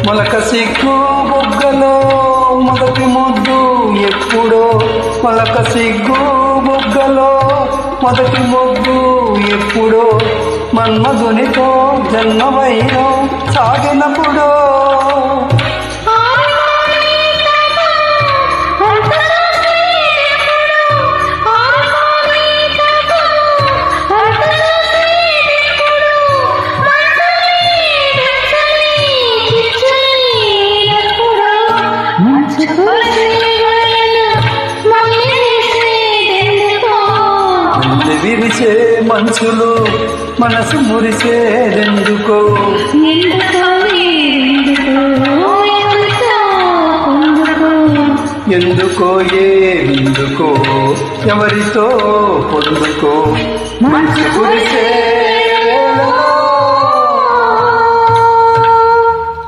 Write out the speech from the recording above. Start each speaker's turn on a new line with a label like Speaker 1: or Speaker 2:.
Speaker 1: మొలక సిగ్గు బుగ్గలో మొదటి ముద్దు ఎప్పుడో, మొలక సిగ్గు బుగ్గలో మొదటి ముద్దు ఎప్పుడో, మన్మధునితో జన్మవైనం సాగినప్పుడో. విరిచే మంచులు మనసు మురిసేదెందుకో, ఎందుకో ఎందుకో ఎవరితో పొందుకో, మంచు కురిసే